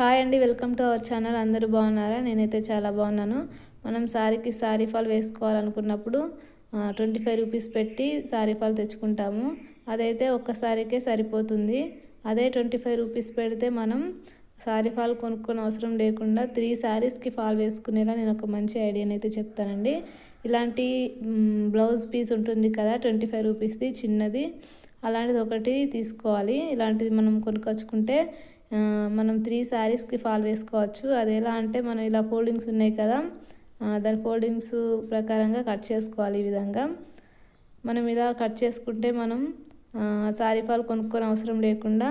Hi అండి, welcome to our channel. అందరూ బాగున్నారా? నేనైతే చాలా బాగున్నాను. మనం సారీకి సారీ ఫాల్ వేసుకోవాలనుకున్నప్పుడు 25 రూపీస్ పెట్టి సారీ ఫాల్ తెచ్చుకుంటాము. అదైతే ఒక్క సారీకే సరిపోతుంది. అదే 25 రూపీస్ పెడితే మనం సారీ ఫాల్ కొనుక్కొని అవసరం లేకుండా 3 సారీస్కి ఫాల్ వేసుకునేలా నేను ఒక మంచి ఐడియాని అయితే చెప్తానండి. ఇలాంటి బ్లౌజ్ పీస్ ఉంటుంది కదా 25 రూపీస్ది చిన్నది, అలాంటిది ఒకటి తీసుకోవాలి. ఇలాంటిది మనం కొనుక్కొచ్చుకుంటే మనం 3 సారీస్కి ఫాల్ వేసుకోవచ్చు. అది ఎలా అంటే, మనం ఇలా ఫోల్డింగ్స్ ఉన్నాయి కదా, దాని ఫోల్డింగ్స్ ప్రకారంగా కట్ చేసుకోవాలి. ఈ విధంగా మనం ఇలా కట్ చేసుకుంటే మనం సారీ ఫాల్ కొనుక్కొని అవసరం లేకుండా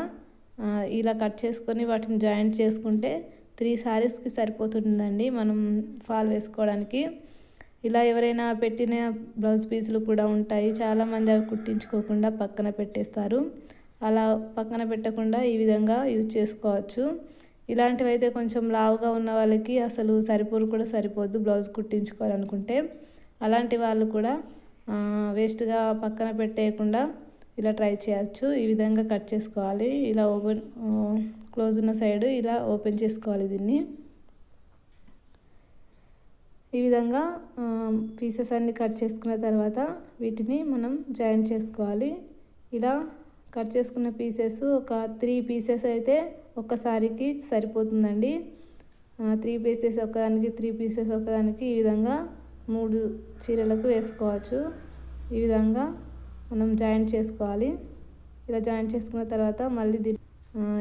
ఇలా కట్ చేసుకొని వాటిని జాయింట్ చేసుకుంటే 3 సారీస్కి సరిపోతుందండి మనం ఫాల్ వేసుకోవడానికి. ఇలా ఎవరైనా పెట్టిన బ్లౌజ్ పీసులు కూడా ఉంటాయి, చాలామంది అవి కుట్టించుకోకుండా పక్కన పెట్టేస్తారు. అలా పక్కన పెట్టకుండా ఈ విధంగా యూజ్ చేసుకోవచ్చు. ఇలాంటివి అయితే కొంచెం లావుగా ఉన్న వాళ్ళకి అసలు సరిపోదు బ్లౌజ్ కుట్టించుకోవాలనుకుంటే. అలాంటి వాళ్ళు కూడా వేస్ట్గా పక్కన పెట్టేయకుండా ఇలా ట్రై చేయొచ్చు. ఈ విధంగా కట్ చేసుకోవాలి. ఇలా క్లోజ్ ఉన్న సైడ్ ఇలా ఓపెన్ చేసుకోవాలి. దీన్ని ఈ విధంగా పీసెస్ అన్ని కట్ చేసుకున్న తర్వాత వీటిని మనం జాయింట్ చేసుకోవాలి. ఇలా కట్ చేసుకున్న పీసెస్ ఒక 3 పీసెస్ అయితే ఒక్కసారికి సరిపోతుందండి. 3 పీసెస్ ఒకదానికి, 3 పీసెస్ ఒకదానికి, ఈ విధంగా 3 చీరలకు వేసుకోవచ్చు. ఈ విధంగా మనం జాయింట్ చేసుకోవాలి. ఇలా జాయింట్ చేసుకున్న తర్వాత మళ్ళీ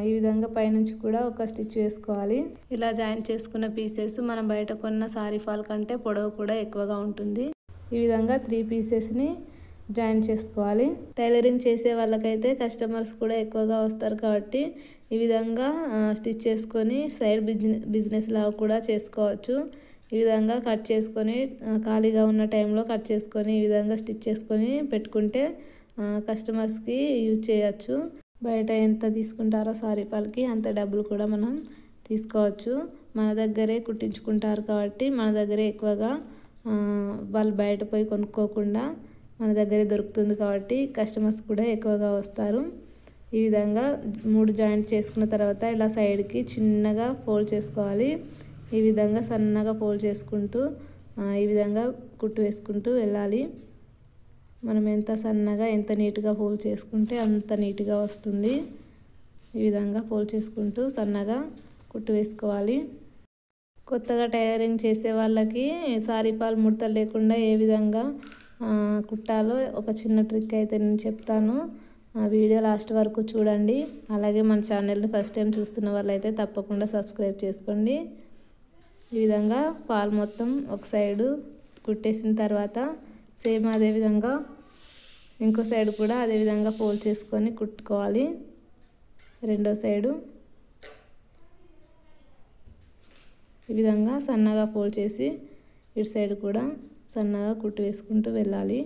ఈ విధంగా పైనుంచి కూడా ఒక స్టిచ్ వేసుకోవాలి. ఇలా జాయింట్ చేసుకున్న పీసెస్ మనం బయట కొన్న సారీ ఫాల్ కంటే పొడవు కూడా ఎక్కువగా ఉంటుంది. ఈ విధంగా 3 పీసెస్ని జాయిన్ చేసుకోవాలి. టైలరింగ్ చేసే వాళ్ళకైతే కస్టమర్స్ కూడా ఎక్కువగా వస్తారు కాబట్టి ఈ విధంగా స్టిచ్ చేసుకొని సైడ్ బిజినెస్ లాగా కూడా చేసుకోవచ్చు. ఈ విధంగా కట్ చేసుకొని ఖాళీగా ఉన్న టైంలో కట్ చేసుకొని ఈ విధంగా స్టిచ్ చేసుకొని పెట్టుకుంటే కస్టమర్స్కి యూజ్ చేయొచ్చు. బయట ఎంత తీసుకుంటారో సారీ ఫాల్కి అంత డబ్బులు కూడా మనం తీసుకోవచ్చు. మన దగ్గరే కుట్టించుకుంటారు కాబట్టి మన దగ్గరే ఎక్కువగా వాళ్ళు బయట పోయి కొనుక్కోకుండా మన దగ్గరే దొరుకుతుంది కాబట్టి కస్టమర్స్ కూడా ఎక్కువగా వస్తారు. ఈ విధంగా 3 జాయింట్ చేసుకున్న తర్వాత ఇలా సైడ్కి చిన్నగా ఫోల్డ్ చేసుకోవాలి. ఈ విధంగా సన్నగా ఫోల్డ్ చేసుకుంటూ ఈ విధంగా కుట్టు వేసుకుంటూ వెళ్ళాలి. మనం ఎంత సన్నగా ఎంత నీట్గా ఫోల్డ్ చేసుకుంటే అంత నీట్గా వస్తుంది. ఈ విధంగా ఫోల్డ్ చేసుకుంటూ సన్నగా కుట్టు వేసుకోవాలి. కొత్తగా టైలరింగ్ చేసే వాళ్ళకి సారీ ఫాల్ ముడతలు లేకుండా ఏ విధంగా కుట్టాలో ఒక చిన్న ట్రిక్ అయితే నేను చెప్తాను. ఆ వీడియో లాస్ట్ వరకు చూడండి. అలాగే మన ఛానల్ని ఫస్ట్ టైం చూస్తున్న వాళ్ళైతే తప్పకుండా సబ్స్క్రైబ్ చేసుకోండి. ఈ విధంగా ఫాల్ మొత్తం ఒక సైడు కుట్టేసిన తర్వాత సేమ్ అదే విధంగా ఇంకో సైడ్ కూడా అదే విధంగా ఫోల్డ్ చేసుకొని కుట్టుకోవాలి. రెండో సైడు ఈ విధంగా సన్నగా ఫోల్డ్ చేసి ఇటు సైడ్ కూడా సన్నగా కుట్టు వేసుకుంటూ వెళ్ళాలి.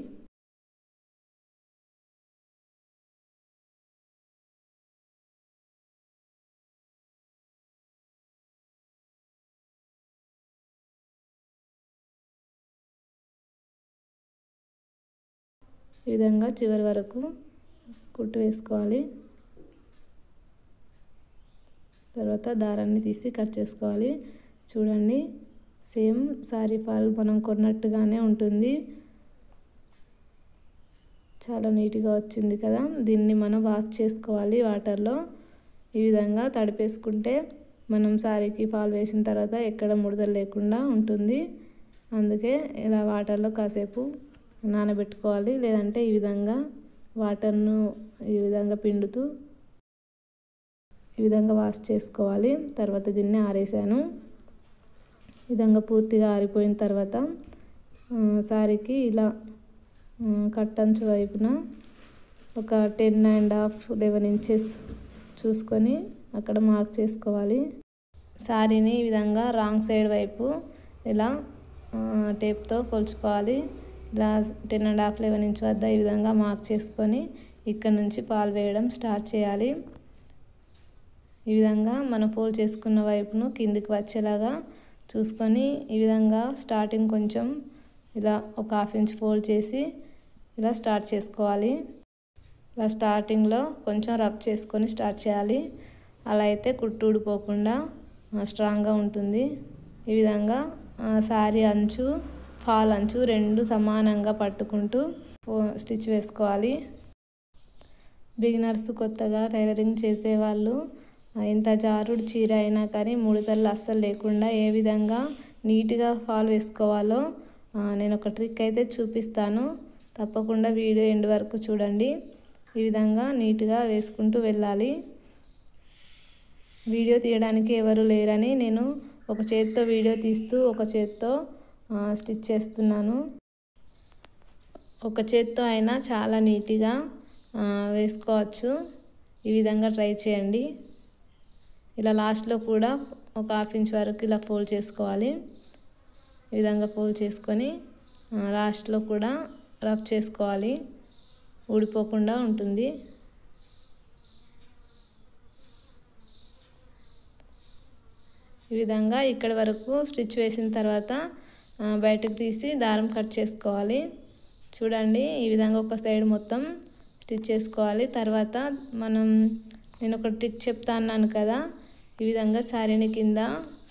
ఈ విధంగా చివరి వరకు కుట్టు వేసుకోవాలి. తర్వాత దారాన్ని తీసి కట్ చేసుకోవాలి. చూడండి, సేమ్ సారీ ఫాల్ మనం కొన్నట్టుగానే ఉంటుంది. చాలా నీట్గా వచ్చింది కదా. దీన్ని మనం వాష్ చేసుకోవాలి వాటర్లో. ఈ విధంగా తడిపేసుకుంటే మనం సారీకి ఫాల్ వేసిన తర్వాత ఎక్కడ ముడతలు లేకుండా ఉంటుంది. అందుకే ఇలా వాటర్లో కాసేపు నానబెట్టుకోవాలి. లేదంటే ఈ విధంగా వాటర్ను ఈ విధంగా పిండుతూ ఈ విధంగా వాష్ చేసుకోవాలి. తర్వాత దీన్ని ఆరేసాను. ఈ విధంగా పూర్తిగా ఆరిపోయిన తర్వాత సారీకి ఇలా కట్టంచు వైపున ఒక 10.5 11 ఇంచెస్ చూసుకొని అక్కడ మార్క్ చేసుకోవాలి. సారీని ఈ విధంగా రాంగ్ సైడ్ వైపు ఇలా టేప్తో కొలుచుకోవాలి. ఇలా 10.5 11 ఇంచ్ వద్ద ఈ విధంగా మార్క్ చేసుకొని ఇక్కడ నుంచి ఫాల్ వేయడం స్టార్ట్ చేయాలి. ఈ విధంగా మనం ఫోల్డ్ చేసుకున్న వైపును కిందికి వచ్చేలాగా చూసుకొని ఈ విధంగా స్టార్టింగ్ కొంచెం ఇలా ఒక 1/2 ఇంచ్ ఫోల్డ్ చేసి ఇలా స్టార్ట్ చేసుకోవాలి. ఇలా స్టార్టింగ్లో కొంచెం రఫ్ చేసుకొని స్టార్ట్ చేయాలి. అలా అయితే కుట్టు ఊడిపోకుండా స్ట్రాంగ్గా ఉంటుంది. ఈ విధంగా శారీ అంచు ఫాల్ అంచు రెండు సమానంగా పట్టుకుంటూ స్టిచ్ వేసుకోవాలి. బిగినర్స్ కొత్తగా టైలరింగ్ చేసేవాళ్ళు ఎంత జారుడు చీర అయినా కానీ ముడతలు అస్సలు లేకుండా ఏ విధంగా నీట్గా ఫాల్ వేసుకోవాలో నేను ఒక ట్రిక్ అయితే చూపిస్తాను. తప్పకుండా వీడియో ఎండ్ వరకు చూడండి. ఈ విధంగా నీట్గా వేసుకుంటూ వెళ్ళాలి. వీడియో తీయడానికి ఎవరు లేరని నేను ఒక చేత్తో వీడియో తీస్తూ ఒక చేత్తో స్టిచ్ చేస్తున్నాను. ఒక చేత్తో అయినా చాలా నీట్గా వేసుకోవచ్చు. ఈ విధంగా ట్రై చేయండి. ఇలా లాస్ట్లో కూడా ఒక 1/2 ఇంచ్ వరకు ఇలా ఫోల్డ్ చేసుకోవాలి. ఈ విధంగా ఫోల్డ్ చేసుకొని లాస్ట్లో కూడా రఫ్ చేసుకోవాలి, ఊడిపోకుండా ఉంటుంది. ఈ విధంగా ఇక్కడి వరకు స్టిచ్ వేసిన తర్వాత బయటకు తీసి దారం కట్ చేసుకోవాలి. చూడండి, ఈ విధంగా ఒక సైడ్ మొత్తం స్టిచ్ చేసుకోవాలి. తర్వాత నేను ఒక ట్రిక్ చెప్తా అన్నాను కదా, ఈ విధంగా శారీని కింద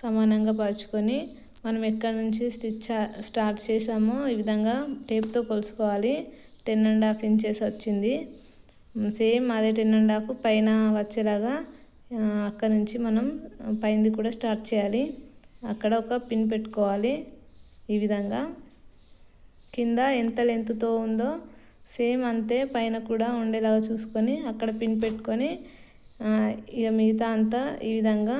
సమానంగా పరుచుకొని మనం ఎక్కడి నుంచి స్టిచ్ స్టార్ట్ చేసామో ఈ విధంగా టేప్తో కొలుసుకోవాలి. 10.5 ఇంచెస్ వచ్చింది. సేమ్ అదే 10.5 పైన వచ్చేలాగా అక్కడ నుంచి మనం పైనది కూడా స్టార్ట్ చేయాలి. అక్కడ ఒక పిన్ పెట్టుకోవాలి. ఈ విధంగా కింద ఎంత లెంత్తో ఉందో సేమ్ అంతే పైన కూడా ఉండేలాగా చూసుకొని అక్కడ పిన్ పెట్టుకొని ఇక మిగతా అంతా ఈ విధంగా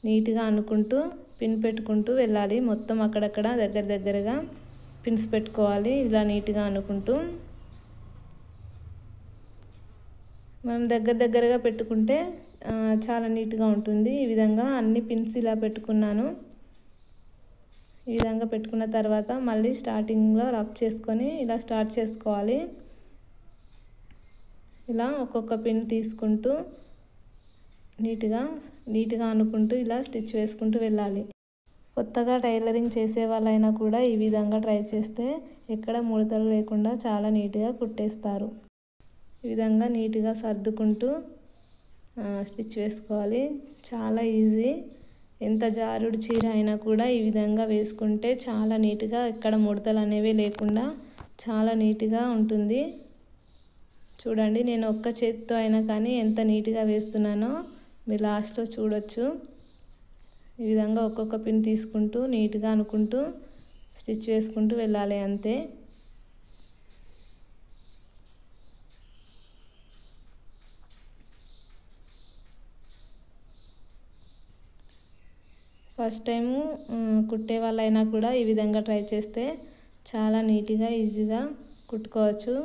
నీట్గా అనుకుంటూ పిన్ పెట్టుకుంటూ వెళ్ళాలి. మొత్తం అక్కడక్కడ దగ్గరగా పిన్స్ పెట్టుకోవాలి. ఇలా నీట్గా అనుకుంటూ మనం దగ్గరగా పెట్టుకుంటే చాలా నీట్గా ఉంటుంది. ఈ విధంగా అన్ని పిన్స్ ఇలా పెట్టుకున్నాను. ఈ విధంగా పెట్టుకున్న తర్వాత మళ్ళీ స్టార్టింగ్లో రఫ్ చేసుకొని ఇలా స్టార్ట్ చేసుకోవాలి. ఇలా ఒక్కొక్క పిన్ తీసుకుంటూ నీట్గా అనుకుంటూ ఇలా స్టిచ్ వేసుకుంటూ వెళ్ళాలి. కొత్తగా టైలరింగ్ చేసే వాళ్ళైనా కూడా ఈ విధంగా ట్రై చేస్తే ఎక్కడ ముడతలు లేకుండా చాలా నీట్గా కుట్టేస్తారు. ఈ విధంగా నీట్గా సర్దుకుంటూ స్టిచ్ వేసుకోవాలి. చాలా ఈజీ. ఎంత జారుడు చీర అయినా కూడా ఈ విధంగా వేసుకుంటే చాలా నీట్గా ఎక్కడ ముడతలు అనేవి లేకుండా చాలా నీట్గా ఉంటుంది. చూడండి, నేను ఒక్క చేతితో అయినా కానీ ఎంత నీట్గా వేస్తున్నానో మీరు లాస్ట్లో చూడొచ్చు. ఈ విధంగా ఒక్కొక్క పిన్ తీసుకుంటూ నీట్గా అనుకుంటూ స్టిచ్ వేసుకుంటూ వెళ్ళాలి అంతే. ఫస్ట్ టైము కుట్టే వాళ్ళైనా కూడా ఈ విధంగా ట్రై చేస్తే చాలా నీట్గా ఈజీగా కుట్టుకోవచ్చు.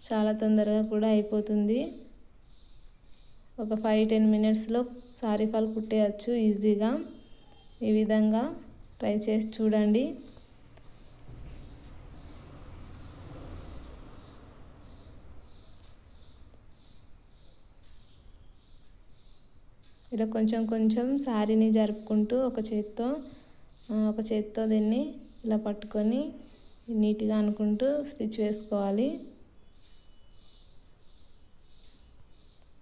చాలా తొందరగా కూడా అయిపోతుంది. ఒక 5-10 మినిట్స్లో సారీ ఫాల్ కుట్టేయచ్చు ఈజీగా. ఈ విధంగా ట్రై చేసి చూడండి. ఇలా కొంచెం శారీని జరుపుకుంటూ ఒక చేత్తో దీన్ని ఇలా పట్టుకొని నీట్గా అనుకుంటూ స్టిచ్ వేసుకోవాలి.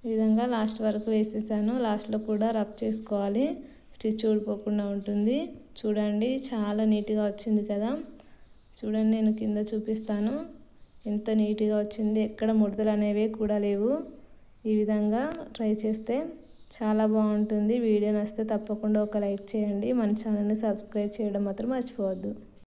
ఈ విధంగా లాస్ట్ వరకు వేసేసాను. లాస్ట్లో కూడా రఫ్ చేసుకోవాలి, స్టిచ్ ఊడిపోకుండా ఉంటుంది. చూడండి, చాలా నీట్గా వచ్చింది కదా. చూడండి, నేను కింద చూపిస్తాను ఎంత నీట్గా వచ్చింది. ఎక్కడ ముడతలు అనేవి కూడా లేవు. ఈ విధంగా ట్రై చేస్తే చాలా బాగుంటుంది. వీడియో నచ్చితే తప్పకుండా ఒక లైక్ చేయండి. మన ఛానల్ని సబ్స్క్రైబ్ చేయడం మాత్రం మర్చిపోవద్దు.